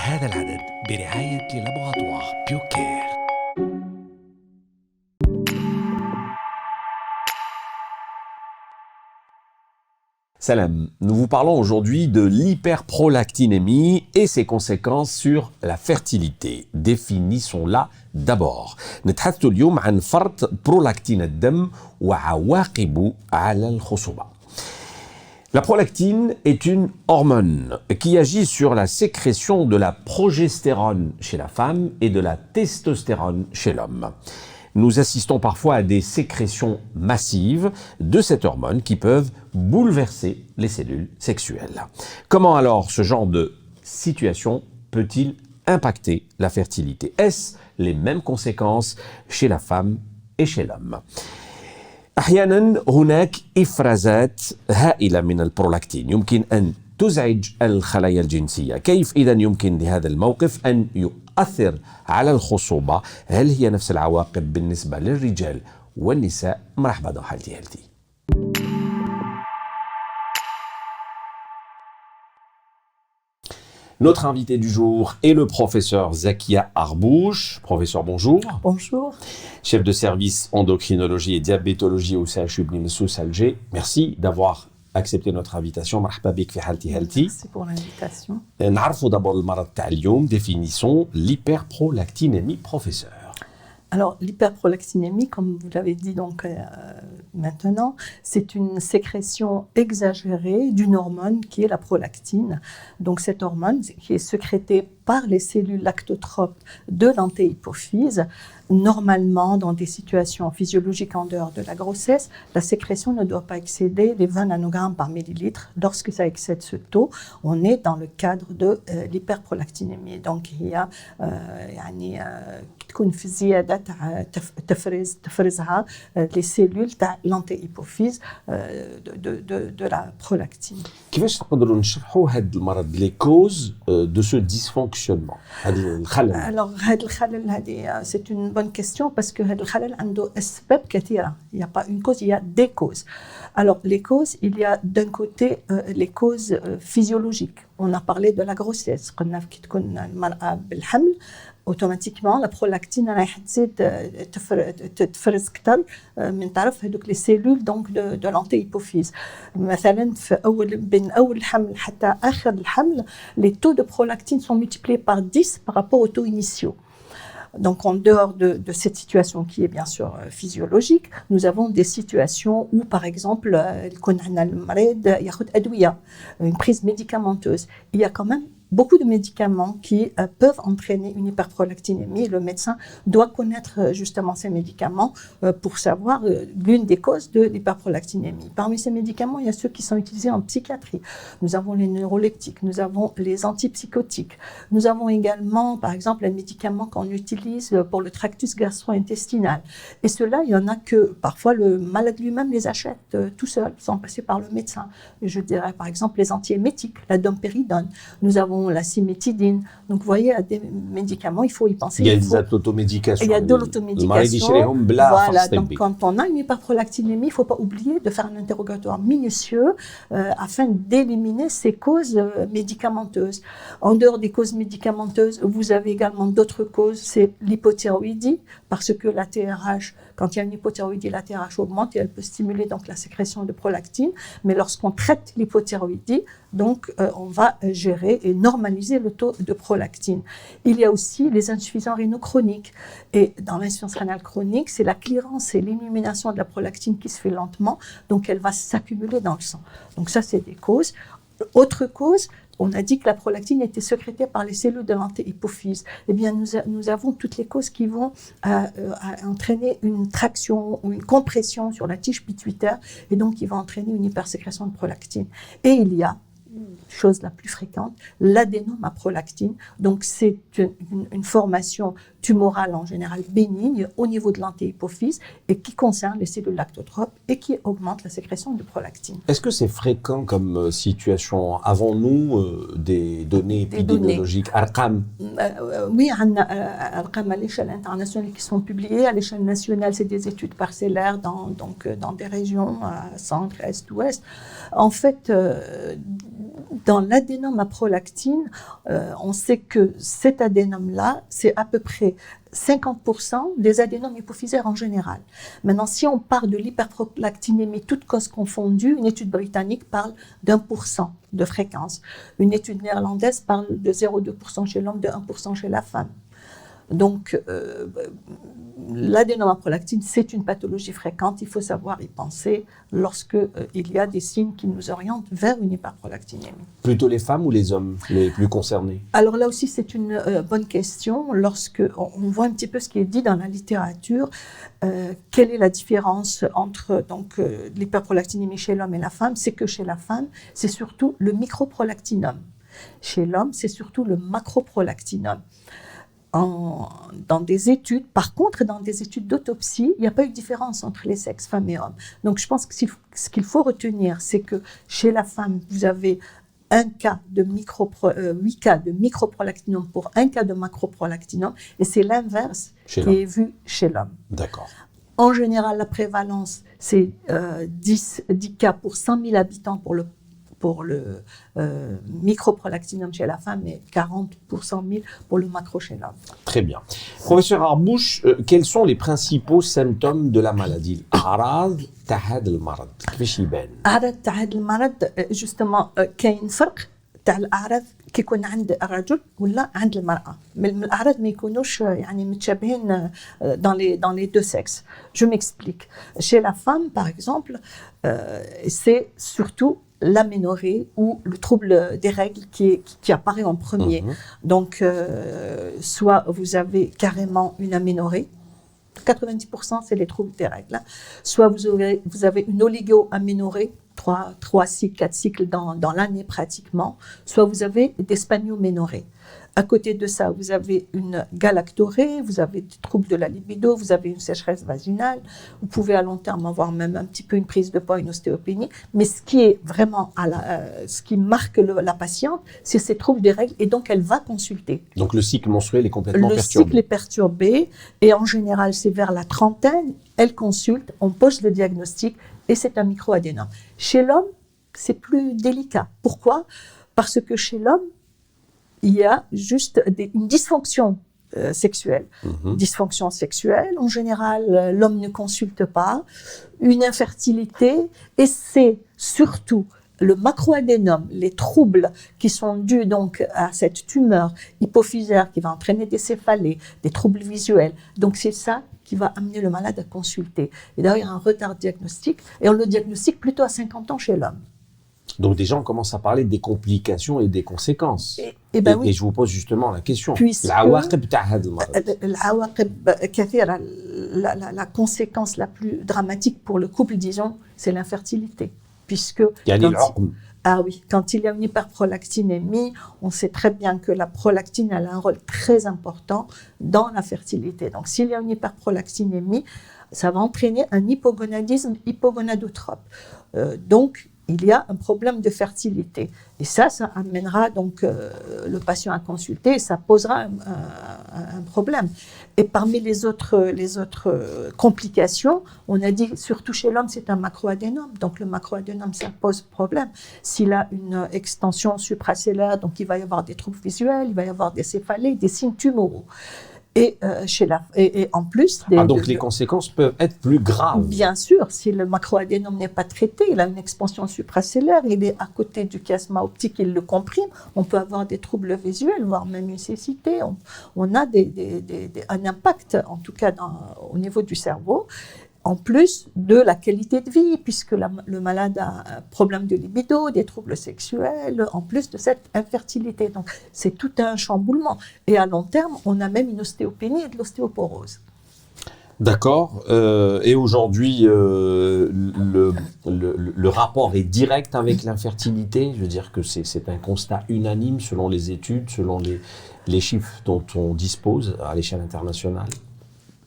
هذا العدد برعاية لابوغاتوار بيوكير. Salam, nous vous parlons aujourd'hui de l'hyperprolactinémie et ses conséquences sur la fertilité. Définissons-la d'abord. نتحدث اليوم عن فرط prolactine الدم وعواقبه على الخصوبة. La prolactine est une hormone qui agit sur la sécrétion de la progestérone chez la femme et de la testostérone chez l'homme. Nous assistons parfois à des sécrétions massives de cette hormone qui peuvent bouleverser les cellules sexuelles. Comment alors ce genre de situation peut-il impacter la fertilité? Est-ce les mêmes conséquences chez la femme et chez l'homme? أحيانا هناك إفرازات هائلة من البرولاكتين يمكن أن تزعج الخلايا الجنسية. كيف إذا يمكن لهذا الموقف أن يؤثر على الخصوبة؟ هل هي نفس العواقب بالنسبة للرجال والنساء؟ مرحبا dans حالتي هيلثي. Notre invité du jour est le professeur Zakia Arbouch. Professeur, bonjour. Bonjour. Chef de service endocrinologie et diabétologie au CHU Ibn Messous Alger. Merci d'avoir accepté notre invitation. مرحبا بك في حالتي هيلثي. Merci pour l'invitation. نعرفوا d'abord المرض تاع اليوم. Définissons l'hyperprolactinémie, professeur. Alors, l'hyperprolactinémie, comme vous l'avez dit donc maintenant, c'est une sécrétion exagérée d'une hormone qui est la prolactine. Donc, cette hormone qui est sécrétée par les cellules lactotropes de l'antéhypophyse. Normalement, dans des situations physiologiques en dehors de la grossesse, la sécrétion ne doit pas excéder les 20 nanogrammes par millilitre. Lorsque ça excède ce taux, on est dans le cadre de l'hyperprolactinémie. Donc, il y a تكون في زيادة تفرزها les cellules تاع l'antéhypophyse de la prolactine. كيفاش نقدروا نشرحوا هذا المرض les causes de ce dysfonctionnement هذا الخلل؟ Alors هذا الخلل هذه c'est une bonne question parce que هذا الخلل عنده أسباب كثيرة. Il n'y a pas une cause, il y a des causes. Alors les causes, il y a d'un côté les causes physiologiques. On a parlé de la grossesse. قلنا كي تكون المرأة بالحمل automatiquement la prolactine راح تزيد تفرز أكثر من طرف هذوك les cellules donc de l'antéhypophyse. مثلا في بين أول الحمل حتى آخر الحمل les taux de prolactine sont multipliés par 10 par rapport aux taux initiaux. Donc, en dehors de cette situation qui est bien sûr physiologique, nous avons des situations où, par exemple, une prise médicamenteuse. Il y a quand même beaucoup de médicaments qui peuvent entraîner une hyperprolactinémie. Le médecin doit connaître justement ces médicaments pour savoir l'une des causes de l'hyperprolactinémie. Parmi ces médicaments, il y a ceux qui sont utilisés en psychiatrie. Nous avons les neuroleptiques, nous avons les antipsychotiques. Nous avons également, par exemple, un médicament qu'on utilise pour le tractus gastro-intestinal. Et ceux-là, il y en a que parfois le malade lui-même les achète tout seul, sans passer par le médecin. Je dirais par exemple les antiémétiques, la domperidone. Nous avons la cimétidine. Donc, vous voyez, à des médicaments, il faut y penser. Il y a des automédications. Il y a de l'automédication. Voilà, donc quand on a une hyperprolactinémie, il ne faut pas oublier de faire un interrogatoire minutieux afin d'éliminer ces causes médicamenteuses. En dehors des causes médicamenteuses, vous avez également d'autres causes, c'est l'hypothyroïdie, parce que la TRH, quand il y a une hypothyroïdie, la TRH augmente et elle peut stimuler donc la sécrétion de prolactine. Mais lorsqu'on traite l'hypothyroïdie, donc on va gérer et normaliser le taux de prolactine. Il y a aussi les insuffisants rénaux chroniques. Et dans l'insuffisance rénale chronique, c'est la clearance et l'élimination de la prolactine qui se fait lentement. Donc elle va s'accumuler dans le sang. Donc ça, c'est des causes. Autre cause, on a dit que la prolactine était sécrétée par les cellules de l'antéhypophyse. Eh bien, nous avons toutes les causes qui vont entraîner une traction ou une compression sur la tige pituitaire et donc qui vont entraîner une hypersécrétion de prolactine. Et il y a chose la plus fréquente, l'adénome à prolactine. Donc, c'est une formation tumorale en général bénigne au niveau de l'antéhypophyse et qui concerne les cellules lactotropes et qui augmente la sécrétion de prolactine. Est-ce que c'est fréquent comme situation? Avons-nous des données épidémiologiques, ARCAM? Oui, ARCAM à l'échelle internationale qui sont publiées. À l'échelle nationale, c'est des études parcellaires dans des régions centre, est, ouest. En fait, Dans l'adénome à prolactine, on sait que cet adénome-là, c'est à peu près 50% des adénomes hypophysaires en général. Maintenant, si on part de l'hyperprolactinémie, toutes causes confondues, une étude britannique parle d'1% de fréquence. Une étude néerlandaise parle de 0,2% chez l'homme, de 1% chez la femme. Donc, l'adénome à prolactine, c'est une pathologie fréquente. Il faut savoir y penser lorsque il y a des signes qui nous orientent vers une hyperprolactinémie. Plutôt les femmes ou les hommes les plus concernés? Alors là aussi, c'est une bonne question. Lorsque on voit un petit peu ce qui est dit dans la littérature, quelle est la différence entre l'hyperprolactinémie chez l'homme et la femme? C'est que chez la femme, c'est surtout le microprolactinum. Chez l'homme, c'est surtout le macroprolactinum. Dans des études, par contre, dans des études d'autopsie, il n'y a pas eu de différence entre les sexes, femmes et hommes. Donc, je pense que ce qu'il faut retenir, c'est que chez la femme, vous avez 8 cas de microprolactinum pour 1 cas de macroprolactinum, et c'est l'inverse qui est vu chez l'homme. D'accord. En général, la prévalence, c'est 10 cas pour 100 000 habitants pour le microprolactinum chez la femme et 40 pour 100 000 pour le macro chez l'homme. Très bien. Professeur Arbouch, quels sont les principaux symptômes de la maladie? أعراض هذا المرض كيفاش يبان؟ أعراض هذا المرض justement كاين فرق تاع الأعراض كيكون عند الرجل ولا عند المرأة. الأعراض ما يكونوش يعني متشابهين dans les deux sexes. Je m'explique. Chez la femme, par exemple, c'est surtout l'aménorrhée ou le trouble des règles qui apparaît en premier. Donc, soit vous avez carrément une aménorrhée, 90% c'est les troubles des règles, soit vous avez une oligo-aménorrhée, 3 cycles, 4 cycles dans l'année pratiquement, soit vous avez des spanioménorrhées. À côté de ça, vous avez une galactorrhée, vous avez des troubles de la libido, vous avez une sécheresse vaginale, vous pouvez à long terme avoir même un petit peu une prise de poids, une ostéopénie, mais ce qui est vraiment ce qui marque la patiente, c'est ces troubles des règles et donc elle va consulter. Donc le cycle menstruel est complètement perturbé. Le cycle est perturbé et en général c'est vers la trentaine, elle consulte, on pose le diagnostic et c'est un microadénome. Chez l'homme, c'est plus délicat. Pourquoi? Parce que chez l'homme, il y a juste une dysfonction sexuelle. Dysfonction sexuelle, en général, l'homme ne consulte pas, une infertilité, et c'est surtout le macroadénome, les troubles qui sont dus donc à cette tumeur hypophysaire qui va entraîner des céphalées, des troubles visuels. Donc c'est ça qui va amener le malade à consulter. Et d'ailleurs, il y a un retard diagnostique, et on le diagnostique plutôt à 50 ans chez l'homme. Donc déjà, on commence à parler des complications et des conséquences. Et je vous pose justement la question. La conséquence la plus dramatique pour le couple, disons, c'est l'infertilité. Puisque quand il y a une hyperprolactinémie, on sait très bien que la prolactine a un rôle très important dans la fertilité. Donc s'il y a une hyperprolactinémie, ça va entraîner un hypogonadisme hypogonadotrope. Donc il y a un problème de fertilité. Et ça amènera donc le patient à consulter et ça posera un problème. Et parmi les autres complications, on a dit surtout chez l'homme, c'est un macroadénome. Donc le macroadénome, ça pose problème. S'il a une extension supracéllaire, donc il va y avoir des troubles visuels, il va y avoir des céphalées, des signes tumoraux. Et en plus... donc les conséquences peuvent être plus graves. Bien sûr, si le macroadénome n'est pas traité, il a une expansion supracéllaire, il est à côté du chiasma optique, il le comprime, on peut avoir des troubles visuels, voire même une cécité. On a un impact, en tout cas au niveau du cerveau, en plus de la qualité de vie, puisque le malade a un problème de libido, des troubles sexuels, en plus de cette infertilité. Donc, c'est tout un chamboulement. Et à long terme, on a même une ostéopénie et de l'ostéoporose. D'accord. Et aujourd'hui, le rapport est direct avec l'infertilité. Je veux dire que c'est un constat unanime selon les études, selon les chiffres dont on dispose à l'échelle internationale.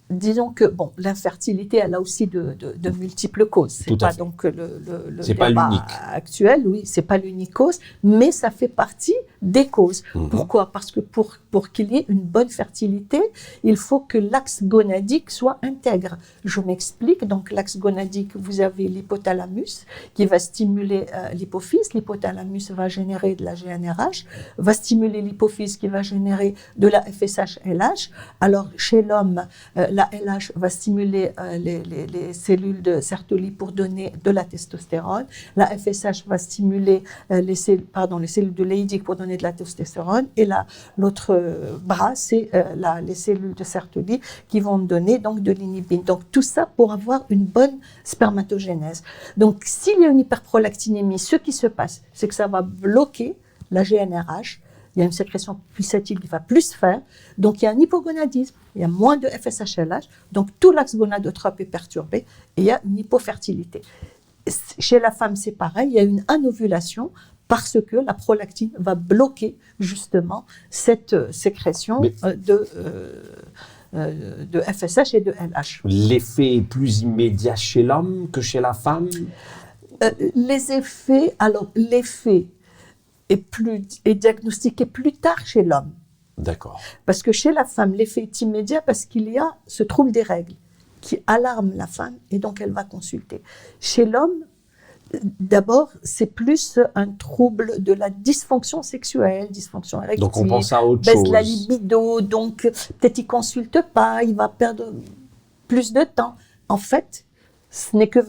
disons que bon, l'infertilité, elle a aussi de multiples causes. C'est pas donc le débat actuel, oui, c'est pas l'unique cause, mais ça fait partie des causes. Pourquoi? Parce que pour qu'il y ait une bonne fertilité, il faut que l'axe gonadique soit intègre. Je m'explique. Donc l'axe gonadique, vous avez l'hypothalamus qui va stimuler l'hypophyse. L'hypothalamus va générer de la GnRH, va stimuler l'hypophyse qui va générer de la FSH-LH. Alors chez l'homme, la LH va stimuler les cellules de Sertoli pour donner de la testostérone. La FSH va stimuler les cellules de Leydig pour donner de la testostérone. Et l'autre bras, c'est les cellules de Sertoli qui vont donner donc de l'inhibine. Donc tout ça pour avoir une bonne spermatogénèse. Donc s'il y a une hyperprolactinémie, ce qui se passe, c'est que ça va bloquer la GnRH. Il y a une sécrétion pulsative qui va plus faire, donc il y a un hypogonadisme, il y a moins de FSH-LH, donc tout l'axe gonadotrope est perturbé et il y a une hypofertilité. Chez la femme, c'est pareil, il y a une anovulation parce que la prolactine va bloquer justement cette sécrétion de FSH et de LH. L'effet est plus immédiat chez l'homme que chez la femme? L'effet est diagnostiqué plus tard chez l'homme. D'accord. Parce que chez la femme, l'effet est immédiat parce qu'il y a ce trouble des règles qui alarme la femme et donc elle va consulter. Chez l'homme, d'abord, c'est plus un trouble de la dysfonction sexuelle, dysfonction érectile. Donc on pense à autre baisse chose. La libido, donc peut-être il ne consulte pas, il va perdre plus de temps. En fait, ce n'est que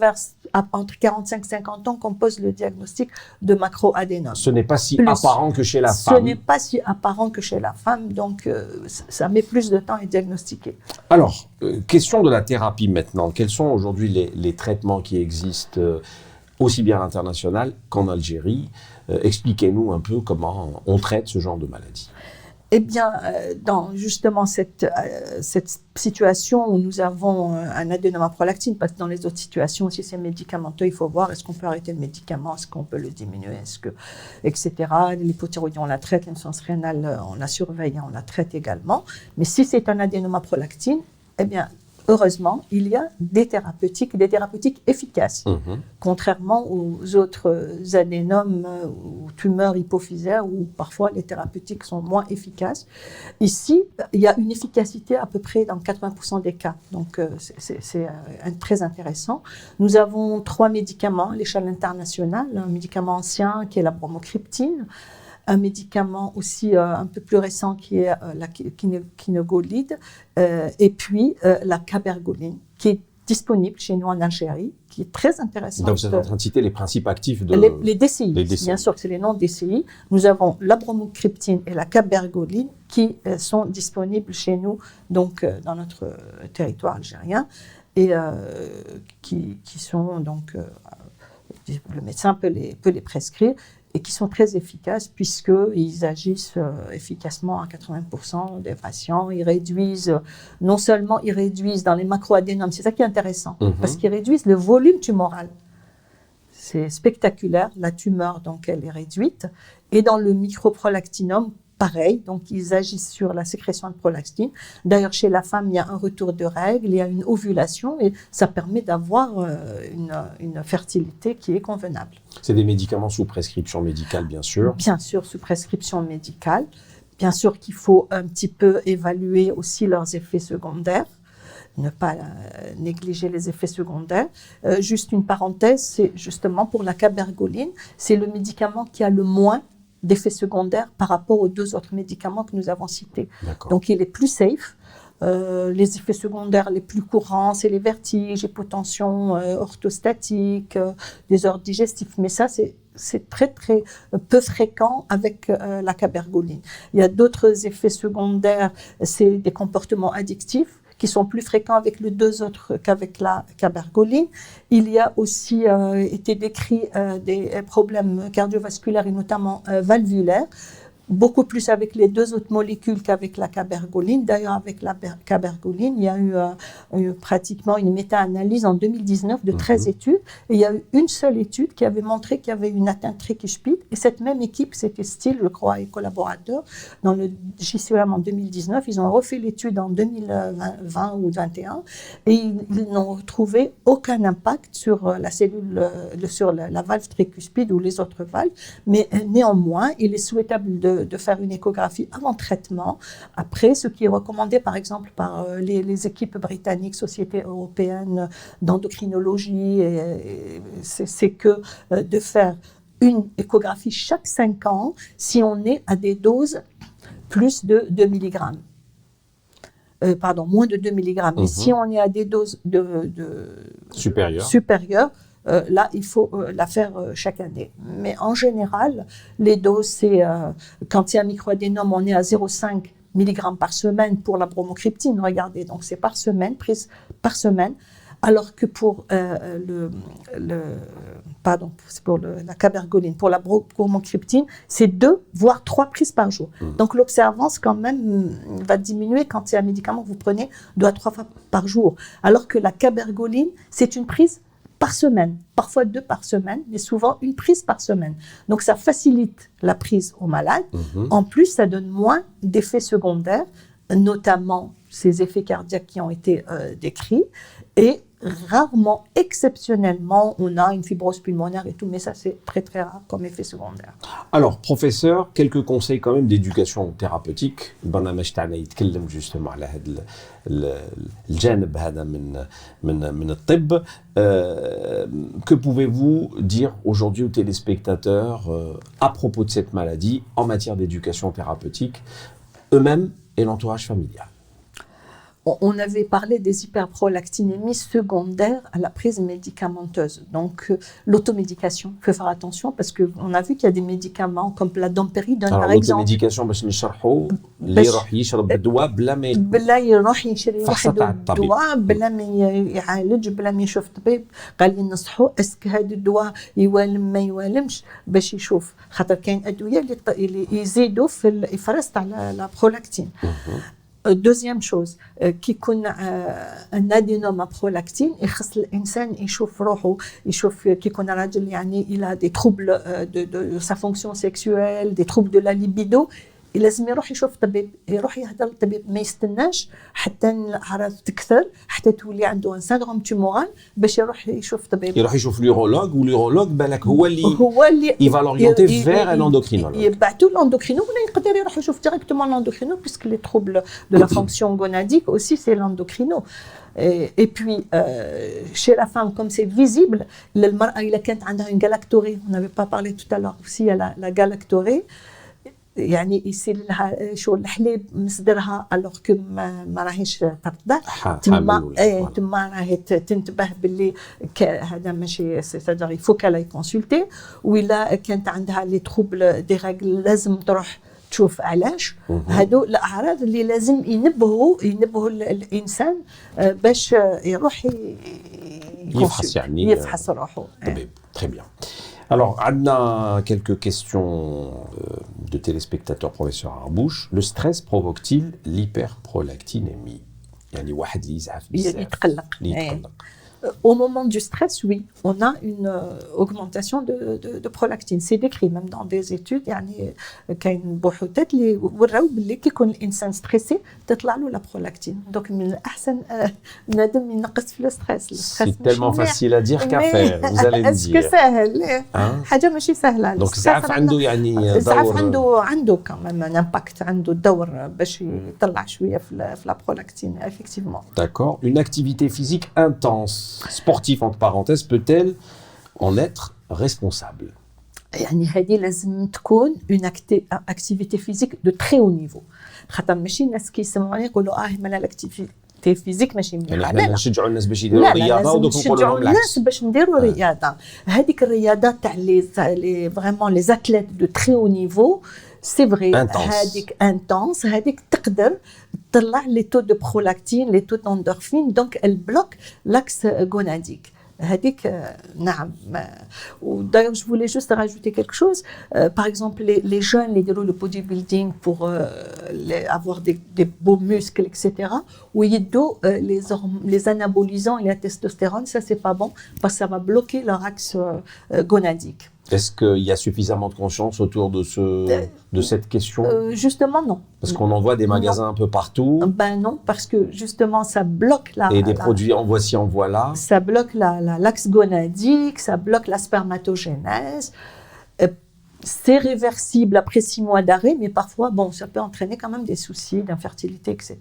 entre 45 et 50 ans qu'on pose le diagnostic de macroadénome. Ce n'est pas si apparent que chez la femme. Ce n'est pas si apparent que chez la femme, donc ça met plus de temps à être diagnostiqué. Alors, question de la thérapie maintenant. Quels sont aujourd'hui les traitements qui existent aussi bien à l'international qu'en Algérie? Expliquez-nous un peu comment on traite ce genre de maladie. Eh bien, dans justement cette situation où nous avons un adénome à prolactine, parce que dans les autres situations, si c'est médicamenteux, il faut voir est-ce qu'on peut arrêter le médicament, est-ce qu'on peut le diminuer, etc. L'hypothyroïdie, on la traite, l'insuffisance rénale, on la surveille, on la traite également. Mais si c'est un adénome à prolactine, eh bien, heureusement, il y a des thérapeutiques efficaces, contrairement aux autres adénomes ou tumeurs hypophysaires où parfois les thérapeutiques sont moins efficaces. Ici, il y a une efficacité à peu près dans 80% des cas, donc c'est très intéressant. Nous avons 3 médicaments à l'échelle internationale, un médicament ancien qui est la bromocriptine, un médicament aussi un peu plus récent qui est la quinogolide, et puis la cabergoline, qui est disponible chez nous en Algérie, qui est très intéressante. Donc vous êtes en train de citer les principes actifs de... Les DCI, bien sûr que c'est les noms DCI. Nous avons la bromocriptine et la cabergoline qui sont disponibles chez nous, donc dans notre territoire algérien, et qui sont donc... le médecin peut les prescrire, et qui sont très efficaces puisqu'ils agissent efficacement à 80% des patients. Ils réduisent, non seulement ils réduisent dans les macroadénomes, c'est ça qui est intéressant, parce qu'ils réduisent le volume tumoral. C'est spectaculaire, la tumeur, donc elle est réduite. Et dans le microprolactinome, pareil, donc ils agissent sur la sécrétion de prolactine. D'ailleurs, chez la femme, il y a un retour de règles, il y a une ovulation et ça permet d'avoir une fertilité qui est convenable. C'est des médicaments sous prescription médicale, bien sûr. Bien sûr, sous prescription médicale. Bien sûr qu'il faut un petit peu évaluer aussi leurs effets secondaires, ne pas négliger les effets secondaires. Juste une parenthèse, c'est justement pour la cabergoline, c'est le médicament qui a le moins d'effets secondaires par rapport aux 2 autres médicaments que nous avons cités. Donc, il est plus safe. Les effets secondaires les plus courants, c'est les vertiges, hypotension orthostatique, désordre digestif. Mais ça, c'est très, très peu fréquent avec la cabergoline. Il y a d'autres effets secondaires, c'est des comportements addictifs qui sont plus fréquents avec les 2 autres qu'avec la cabergoline. Il y a aussi été décrit des problèmes cardiovasculaires et notamment valvulaires. beaucoup plus avec les deux autres molécules qu'avec la cabergoline. D'ailleurs, avec la cabergoline, il y a eu pratiquement une méta-analyse en 2019 de 13 études. Et il y a eu une seule étude qui avait montré qu'il y avait une atteinte tricuspide. Et cette même équipe, c'était Steele, je crois, et collaborateurs, dans le JCEM en 2019. Ils ont refait l'étude en 2020 ou 2021 et ils n'ont retrouvé aucun impact sur la cellule, sur la valve tricuspide ou les autres valves. Mais néanmoins, il est souhaitable de faire une échographie avant traitement. Après, ce qui est recommandé, par exemple, par les équipes britanniques, sociétés européennes d'endocrinologie, c'est que de faire une échographie chaque 5 ans si on est à des doses plus de 2 mg. Moins de 2 mg. Mais si on est à des doses supérieures, là, il faut la faire chaque année. Mais en général, les doses, c'est quand il y a un microadénome, on est à 0,5 mg par semaine pour la bromocriptine. Regardez, donc c'est par semaine, prise par semaine. Alors que pour la cabergoline, pour la bromocriptine, c'est 2 voire 3 prises par jour. Donc l'observance quand même va diminuer quand c'est un médicament que vous prenez 2 à 3 fois par jour. Alors que la cabergoline, c'est une prise par semaine, parfois 2 par semaine, mais souvent une prise par semaine. Donc ça facilite la prise aux malades. En plus, ça donne moins d'effets secondaires, notamment ces effets cardiaques qui ont été décrits. Et rarement, exceptionnellement, on a une fibrose pulmonaire et tout, mais ça c'est très très rare comme effet secondaire. Alors, professeur, quelques conseils quand même d'éducation thérapeutique. البرنامج تاعنا يتكلم justement على هذا الجانب هذا من الطب. Que pouvez-vous dire aujourd'hui aux téléspectateurs à propos de cette maladie en matière d'éducation thérapeutique, eux-mêmes et l'entourage familial? On avait parlé des hyperprolactinémies secondaires à la prise médicamenteuse. Donc, l'automédication, il faut faire attention parce qu'on a vu qu'il y a des médicaments comme la dompéridone, par exemple. L'automédication, باش نشرحوا اللي يروح يشرب الدواء بلا يروح يشري واحد الدواء بلا ما يعالج بلا ما يشوف طبيب قال لي نصحوا اسك هذا الدواء يوالم ما يوالمش باش يشوف خاطر كاين ادويه اللي يزيدوا في الافراز تاع لا برولاكتين. Deuxième chose, كي يكون un adénome à prolactine يخص الإنسان يشوف روحه يشوف كي يكون راجل يعني il a des troubles de sa fonction sexuelle, des troubles de la libido, لازم يروح يشوف طبيب، يروح يهضر للطبيب، ما يستناش حتى الأعراض تكثر حتى تولي عنده ان سندروم تيمورال باش يروح يشوف طبيب. يروح يشوف لورولوج واللورولوج بالك هو اللي يفالوريونتي فير ان اندوكرينولوج. يبعثوا لاندوكرينو ولا يقدر يروح يشوف ديريكتومون لاندوكرينو puisque les troubles de la fonction gonadique aussi c'est l'endocrino. Et puis, chez la femme, comme c'est visible, المرأة إذا كانت عندها une galactorrhée, on n'avait pas parlé tout à l'heure aussi, la galactorrhée, يعني يصير لها شو الحليب مصدرها alors que ما راهيش ترضع تما راهي تنتبه باللي هذا ماشي سيتادير يفو كالا يكونسلتي ولا كانت عندها لي تروبل دي راغل لازم تروح تشوف علاش. هادو الاعراض اللي لازم ينبهوا الانسان باش يروح يفحص روحه. Très bien. Alors, on a quelques questions de téléspectateurs, professeur Arbouche. Le stress provoque-t-il l'hyperprolactinémie? يعني واحد اللي يزعف بزاف يتقلق. Au moment du stress, oui, on a une augmentation de prolactine. C'est décrit même dans des études. يعني كاين بحوثات اللي وراو باللي كي يكون الانسان ستريسي تطلع له لا برولاكتين. دونك من الاحسن بنادم ينقص في الستريس. C'est tellement facile à dire qu'à faire, vous allez me dire. اسكو سهل؟ حاجه ماشي سهله. دونك الزعف عنده يعني دور. الزعف عنده كمان امباكت، عنده دور باش يطلع شويه في لا برولاكتين effectivement. D'accord. Une activité physique intense sportif entre parenthèses peut-elle en être responsable? يعني هذه لازم تكون une activité physique de très haut niveau. خاطر ماشي الناس كيسمعوني يقولوا مالا الاكتيفيتي فيزيك ماشي مليحه. احنا نشجعوا الناس باش يديروا الرياضه ودوك نقولوا لهم العكس. الناس باش نديروا رياضه. هذيك الرياضات تاع لي فريمون لي اتليت دو تري هو نيفو سي فري هذيك انتونس هذيك تقدر تطلع لي تو دو برولactine لي تو اندورفين دونك البلوك لاكس غوناديك. D'ailleurs, je voulais juste rajouter quelque chose. Par exemple, les jeunes, les le bodybuilding pour avoir des beaux muscles, etc. Ou les anabolisants et la testostérone, ça c'est pas bon parce que ça va bloquer leur axe gonadique. Est-ce qu'il y a suffisamment de conscience autour de cette question? Justement, non. Parce qu'on en voit des magasins un peu partout. Ben non, parce que justement, ça bloque Et des produits en voici, en voilà. Ça bloque l'axe gonadique, ça bloque la spermatogénèse. C'est réversible après 6 mois d'arrêt, mais parfois, bon, ça peut entraîner quand même des soucis d'infertilité, etc.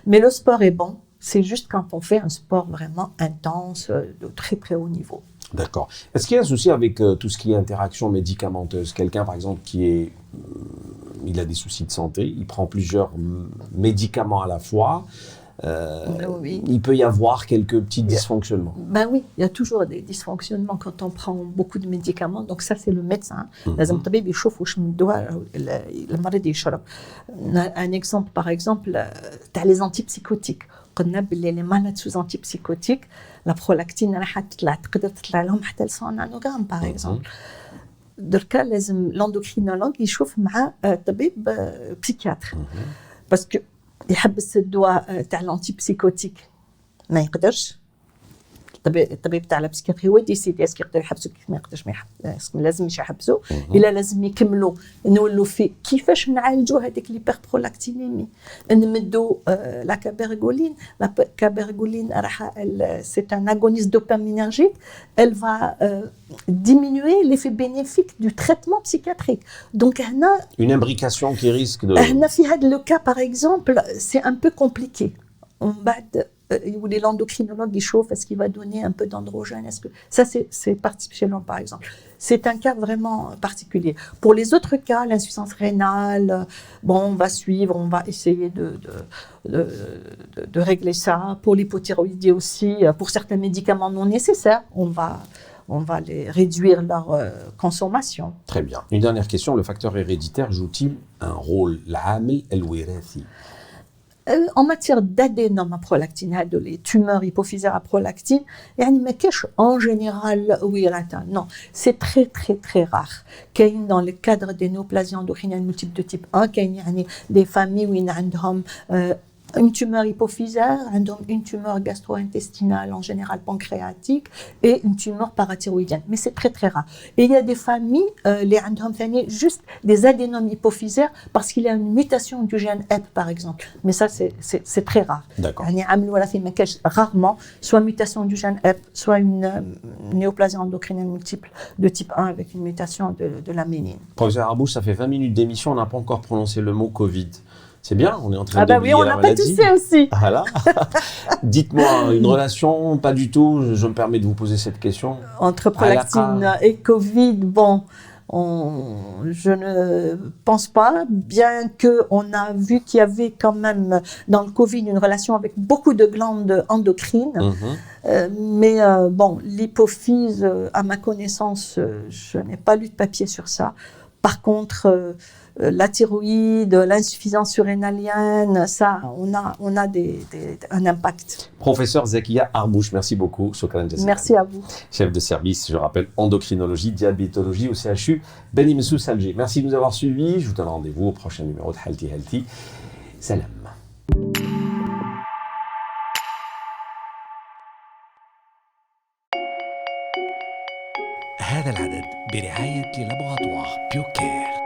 Mais le sport est bon. C'est juste quand on fait un sport vraiment intense, de très très haut niveau. D'accord. Est-ce qu'il y a un souci avec tout ce qui est interaction médicamenteuse? Quelqu'un, par exemple, il a des soucis de santé, il prend plusieurs médicaments à la fois. Oui. Il peut y avoir quelques petits dysfonctionnements. Ben oui, il y a toujours des dysfonctionnements quand on prend beaucoup de médicaments. Donc ça, c'est le médecin. Un exemple, par exemple, tu as les antipsychotiques. Les malades sous antipsychotiques, la prolactine, par exemple. Donc là, l'endocrinologue يشوف مع طبيب psychiatre. Parce que يحبس الدواء تاع الانتيبسيكوتيك ما يقدرش الطبيب تاع البسيكياتري هو ديسيدي اسكو يقدر يحبسو كيف ما يقدرش ما لازم يحبسو الا لازم يكملوا نولوا في كيفاش نعالجوا هذيك ليبربرولاكتينيمي نمدوا لا كابرغولين راح سي ان اغونيست دوبامينرجيك elle va diminuer l'effet bénéfique du traitement psychiatrique. Donc هنا une imbrication qui risque de هنا في هذا le cas par exemple c'est un peu compliqué. On بعد l'endocrinologue il chauffe, est-ce qu'il va donner un peu d'androgène, est-ce que ça c'est particulièrement par exemple. C'est un cas vraiment particulier. Pour les autres cas, l'insuffisance rénale, bon, on va suivre, on va essayer de régler ça. Pour l'hypothyroïdie aussi, pour certains médicaments non nécessaires, on va les réduire leur consommation. Très bien. Une dernière question, le facteur héréditaire joue-t-il un rôle? العامل الوراثي. En matière d'adénome à prolactine, les tumeurs hypophysaires à prolactine, en général, oui, non, c'est très très très rare. Dans le cadre des néoplasies endocriniennes multiples de type 1, il y a des familles où il y a une tumeur hypophysaire, une tumeur gastro-intestinale, en général pancréatique, et une tumeur parathyroïdienne. Mais c'est très très rare. Et il y a des familles, les عندهم juste des adénomes hypophysaires parce qu'il y a une mutation du gène HEP, par exemple. Mais ça, c'est très rare. D'accord. Rarement, soit mutation du gène HEP, soit une néoplasie endocrinienne multiple de type 1 avec une mutation de la ménine. Professeur Arbouche, ça fait 20 minutes d'émission, on n'a pas encore prononcé le mot Covid. C'est bien, on est en train d'oublier oui, la maladie. Ah bah oui, on n'a pas toussé aussi. Voilà. Dites-moi, une relation, pas du tout, je me permets de vous poser cette question. Entre prolactine et Covid, bon, je ne pense pas, bien qu'on a vu qu'il y avait quand même dans le Covid une relation avec beaucoup de glandes endocrines. Mais bon, l'hypophyse, à ma connaissance, je n'ai pas lu de papier sur ça. Par contre, la thyroïde, l'insuffisance surrénalienne, ça, on a un impact. Professeur Zakia Arbouche, merci beaucoup. Merci à vous. Chef de service, je rappelle, endocrinologie, diabétologie au CHU Beni Messous Alger. Merci de nous avoir suivis. Je vous donne rendez-vous au prochain numéro de Healthy Healthy. Salam. هذا العدد برعاية لابوغاتوار بيوكير.